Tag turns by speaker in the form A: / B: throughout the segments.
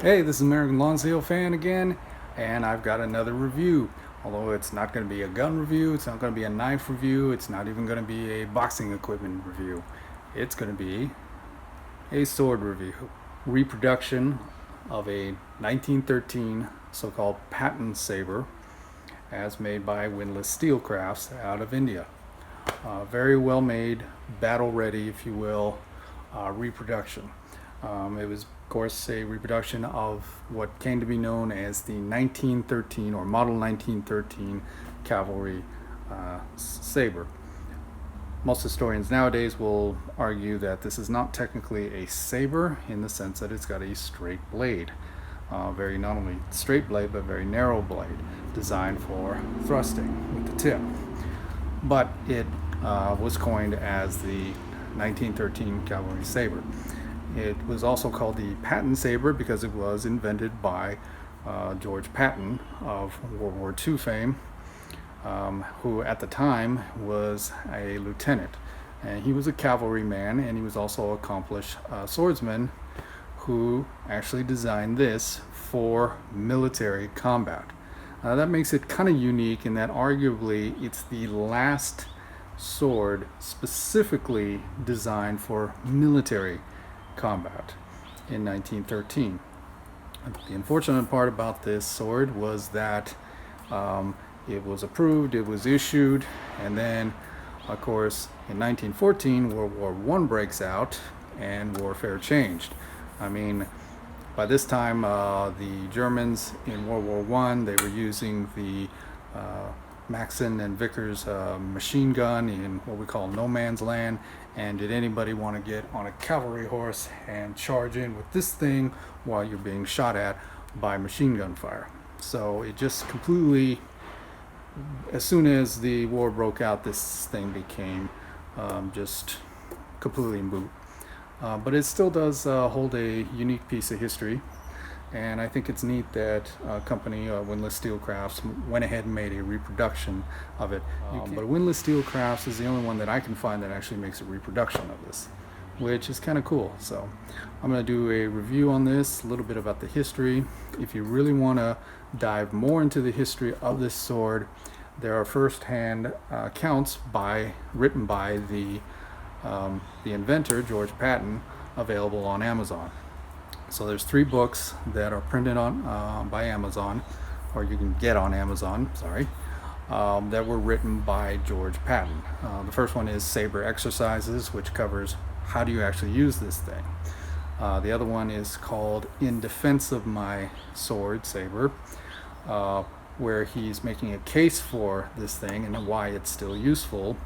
A: Hey, this is American Lawn Seal fan again, and I've got another review. Although it's not going to be a gun review, it's not going to be a knife review, it's not even going to be a boxing equipment review. It's going to be a sword review. Reproduction of a 1913 so-called Patton Sabre as made by Windlass Steelcrafts out of India. Very well made, battle ready, if you will, reproduction. It was, of course, a reproduction of what came to be known as the 1913 or Model 1913 Cavalry Sabre. Most historians nowadays will argue that this is not technically a saber in the sense that it's got a straight blade. Very not only straight blade, but very narrow blade, designed for thrusting with the tip. But it was coined as the 1913 Cavalry Sabre. It was also called the Patton Sabre because it was invented by George Patton of World War II fame, who at the time was a lieutenant. And he was a cavalryman, and he was also an accomplished swordsman who actually designed this for military combat. That makes it kind of unique in that arguably it's the last sword specifically designed for military combat in 1913. The unfortunate part about this sword was that it was approved, it was issued, and then of course in 1914 World War I breaks out and warfare changed. I mean, by this time the Germans in World War I, they were using the Maxim and Vickers machine gun in what we call no man's land. And did anybody want to get on a cavalry horse and charge in with this thing while you're being shot at by machine gun fire? So it just completely, as soon as the war broke out, this thing became just completely moot. But it still does hold a unique piece of history. And I think it's neat that company Windlass Steelcrafts went ahead and made a reproduction of it. But Windlass Steelcrafts is the only one that I can find that actually makes a reproduction of this, which is kind of cool. So I'm going to do a review on this, a little bit about the history. If you really want to dive more into the history of this sword, there are first-hand accounts written by the inventor, George Patton, available on Amazon. So there's 3 books that are printed on by Amazon, or you can get on Amazon, that were written by George Patton. The first one is Sabre Exercises, which covers how do you actually use this thing. The other one is called In Defense of My Sword, Sabre, where he's making a case for this thing and why it's still useful,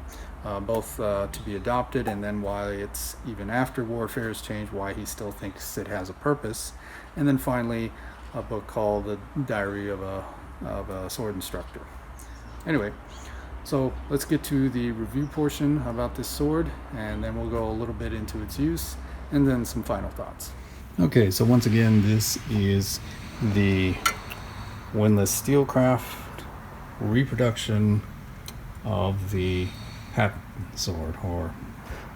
A: both to be adopted, and then why it's, even after warfare has changed, why he still thinks it has a purpose. And then finally a book called The Diary of a Sword Instructor. Anyway, so let's get to the review portion about this sword, and then we'll go a little bit into its use and then some final thoughts. Okay, so once again, this is the Windlass Steelcraft reproduction of the Patton Sword, or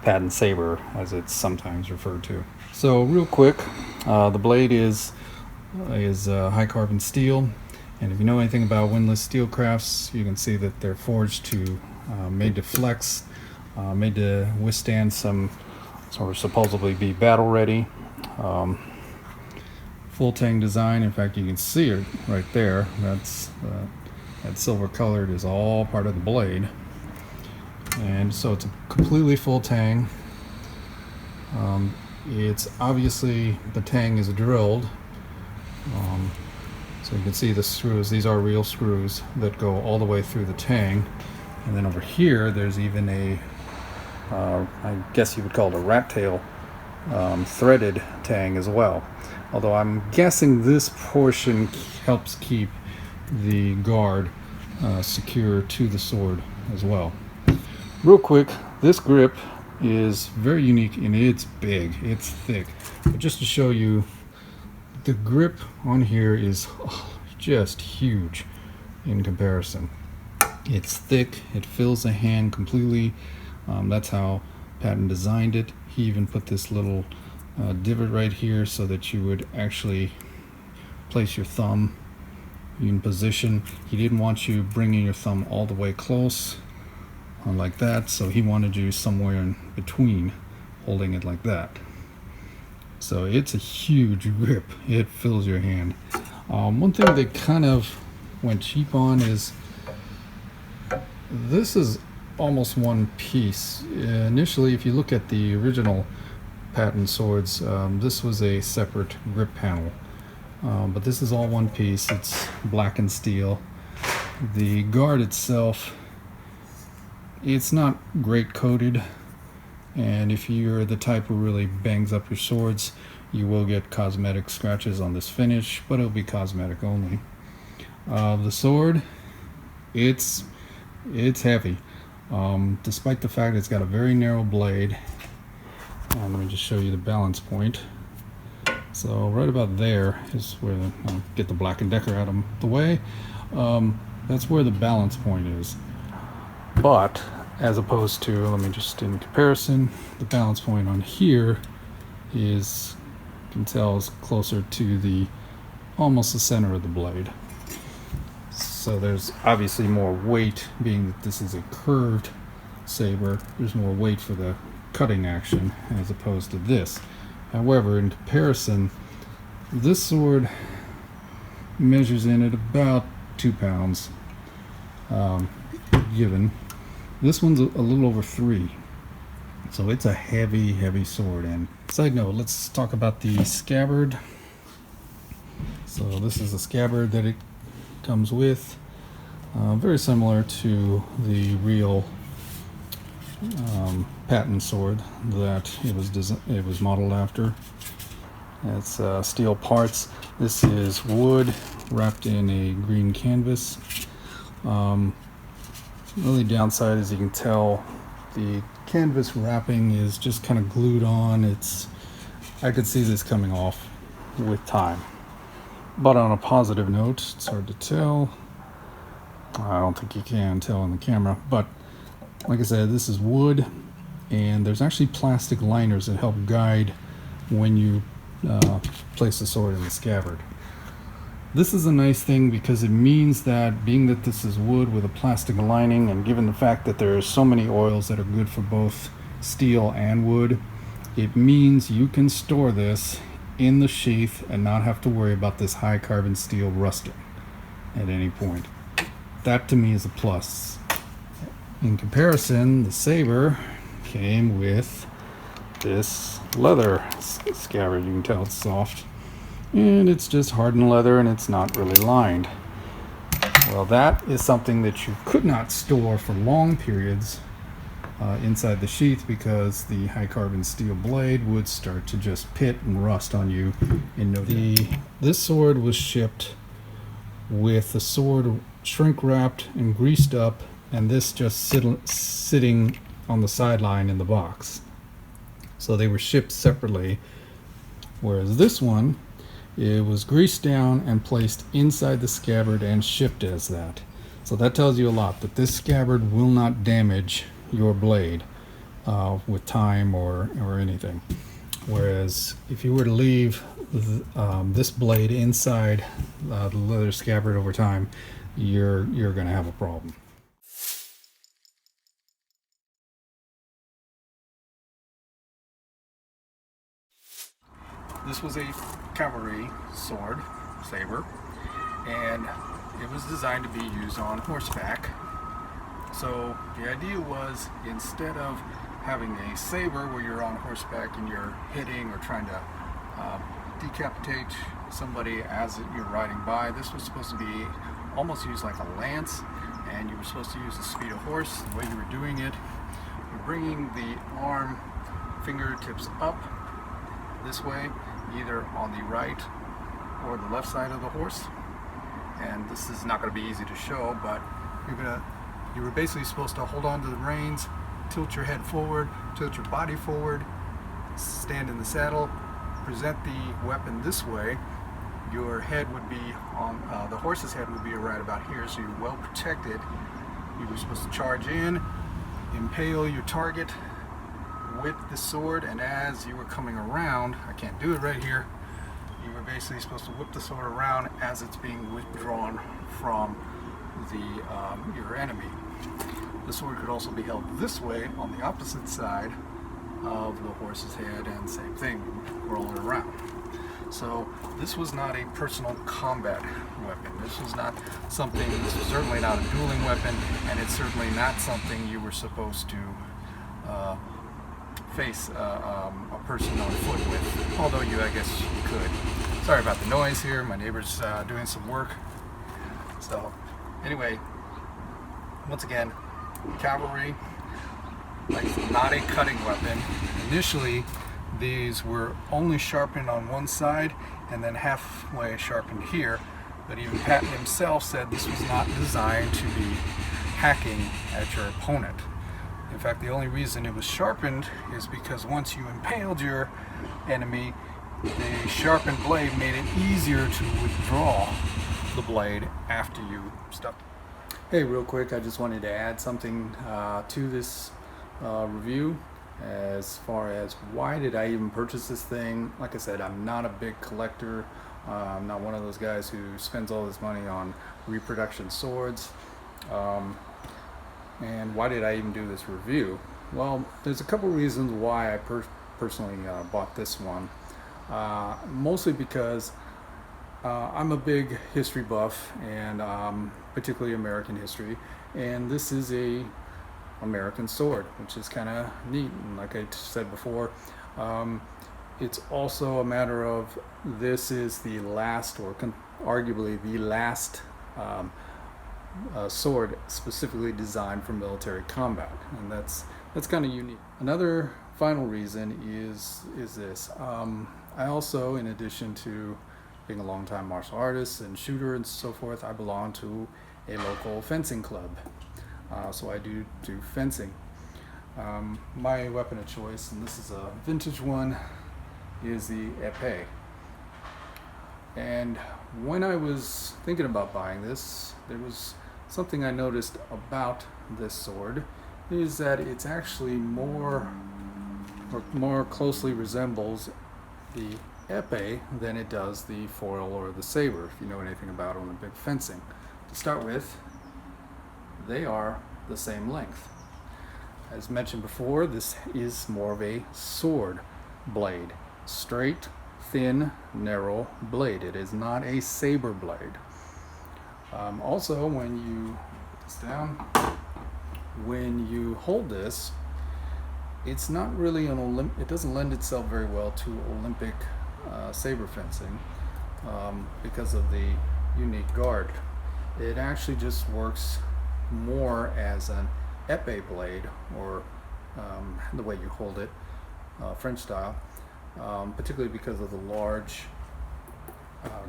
A: Patton Sabre as it's sometimes referred to. So real quick, the blade is high carbon steel, and if you know anything about Windlass Steelcrafts, you can see that they're forged to, made to flex, made to withstand some sort of supposedly be battle ready. Full tang design. In fact, you can see it right there. That's that silver colored is all part of the blade. And so it's a completely full tang. It's obviously, the tang is drilled. So you can see the screws, these are real screws that go all the way through the tang. And then over here, there's even a, I guess you would call it a rat tail threaded tang as well. Although I'm guessing this portion helps keep the guard secure to the sword as well. Real quick, this grip is very unique and it's big, it's thick. But just to show you, the grip on here is just huge in comparison. It's thick, it fills the hand completely. That's how Patton designed it. He even put this little divot right here so that you would actually place your thumb in position. He didn't want you bringing your thumb all the way close like that, so he wanted you somewhere in between, holding it like that. So it's a huge grip. It fills your hand. One thing they kind of went cheap on is this is almost one piece. Initially, if you look at the original Patton swords, this was a separate grip panel, but this is all one piece. It's black and steel. The guard itself, it's not great coated, and if you're the type who really bangs up your swords, you will get cosmetic scratches on this finish, but it'll be cosmetic only. The sword, it's heavy, despite the fact it's got a very narrow blade. Let me just show you the balance point. So right about there is where I'll get the Black & Decker out of the way. That's where the balance point is. But as opposed to, let me just in comparison, the balance point on here is, you can tell, is closer to the almost the center of the blade. So there's obviously more weight, being that this is a curved saber. There's more weight for the cutting action as opposed to this. However, in comparison, this sword measures in at about 2 pounds given. This one's a little over 3, so it's a heavy sword. And side note, let's talk about the scabbard. So this is the scabbard that it comes with, very similar to the real Patton sword that it was modeled after. It's steel parts. This is wood wrapped in a green canvas. The only downside, as you can tell, the canvas wrapping is just kind of glued on. I could see this coming off with time. But on a positive note, it's hard to tell. I don't think you can tell on the camera, but like I said, this is wood, and there's actually plastic liners that help guide when you place the sword in the scabbard. This is a nice thing because it means that, being that this is wood with a plastic lining, and given the fact that there are so many oils that are good for both steel and wood, it means you can store this in the sheath and not have to worry about this high carbon steel rusting at any point. That to me is a plus. In comparison, the Sabre came with this leather scabbard. You can tell it's soft, and it's just hardened leather, and it's not really lined. Well, that is something that you could not store for long periods inside the sheath, because the high carbon steel blade would start to just pit and rust on you in no time. This sword was shipped with the sword shrink wrapped and greased up, and this just sitting on the sideline in the box. So they were shipped separately, whereas this one, it was greased down and placed inside the scabbard and shipped as that. So that tells you a lot, that this scabbard will not damage your blade with time or anything. Whereas if you were to leave this blade inside the leather scabbard over time, you're going to have a problem. This was a cavalry sword, saber, and it was designed to be used on horseback. So the idea was, instead of having a saber where you're on horseback and you're hitting or trying to decapitate somebody as you're riding by, this was supposed to be almost used like a lance, and you were supposed to use the speed of horse. The way you were doing it, you're bringing the arm fingertips up this way, either on the right or the left side of the horse. And this is not going to be easy to show, but you were basically supposed to hold on to the reins, tilt your head forward, tilt your body forward, stand in the saddle, present the weapon this way. Your head would be on, the horse's head would be right about here, so you're well protected. You were supposed to charge in, impale your target with the sword, and as you were coming around, I can't do it right here, you were you're basically supposed to whip the sword around as it's being withdrawn from your enemy. The sword could also be held this way on the opposite side of the horse's head, and same thing, roll it around. So this was not a personal combat weapon. This was certainly not a dueling weapon, and it's certainly not something you were supposed to face a person on foot with, although I guess you could. Sorry about the noise here, my neighbor's doing some work. So anyway, once again, cavalry, not a cutting weapon. Initially, these were only sharpened on one side and then halfway sharpened here, but even Patton himself said this was not designed to be hacking at your opponent. In fact, the only reason it was sharpened is because once you impaled your enemy, the sharpened blade made it easier to withdraw the blade after you stuck. Hey, real quick, I just wanted to add something to this review as far as why did I even purchase this thing. Like I said, I'm not a big collector. I'm not one of those guys who spends all this money on reproduction swords. And why did I even do this review? Well, there's a couple reasons why I personally bought this one. Mostly because I'm a big history buff, and particularly American history, and this is a American sword, which is kind of neat. And like I said before, it's also a matter of this is the last, or arguably the last sword specifically designed for military combat, and that's kind of unique. Another final reason is this. I also, in addition to being a longtime martial artist and shooter and so forth, I belong to a local fencing club. So I do fencing. My weapon of choice, and this is a vintage one, is the épée. And when I was thinking about buying this, there was something I noticed about this sword, is that it's actually more closely resembles the épée than it does the foil or the saber, if you know anything about Olympic fencing. To start with, they are the same length. As mentioned before, this is more of a sword blade. Straight, thin, narrow blade. It is not a saber blade. Also, when you put this down, when you hold this, it's not really it doesn't lend itself very well to Olympic saber fencing because of the unique guard. It actually just works more as an épée blade, or the way you hold it, French style, particularly because of the large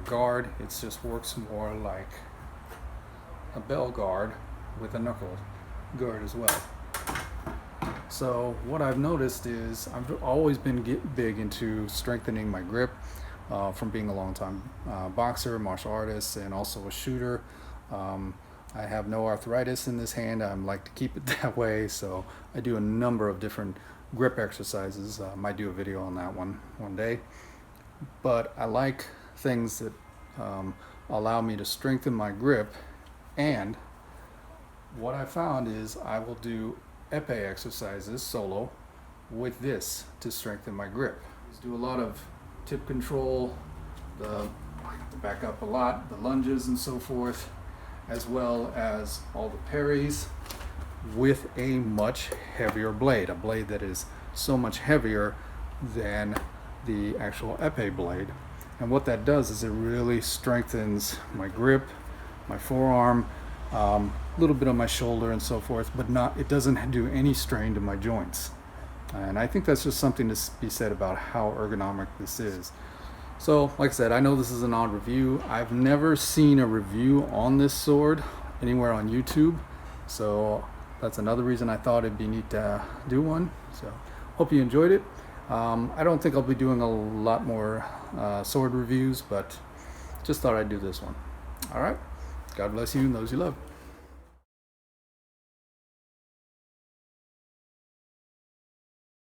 A: guard. It just works more like a bell guard with a knuckle guard as well. So what I've noticed is I've always been big into strengthening my grip from being a long-time boxer, martial artist, and also a shooter. I have no arthritis in this hand. I like to keep it that way, so I do a number of different grip exercises. I might do a video on that one day. But I like things that allow me to strengthen my grip, and what I found is I will do épée exercises solo with this to strengthen my grip. Just do a lot of tip control, the back up a lot, the lunges and so forth, as well as all the parries with a much heavier blade, a blade that is so much heavier than the actual épée blade. And what that does is it really strengthens my grip, my forearm, a little bit on my shoulder and so forth, but it doesn't do any strain to my joints. And I think that's just something to be said about how ergonomic this is. So, like I said, I know this is an odd review. I've never seen a review on this sword anywhere on YouTube, so that's another reason I thought it'd be neat to do one. So, hope you enjoyed it. I don't think I'll be doing a lot more sword reviews, but just thought I'd do this one. All right. God bless you and those you love.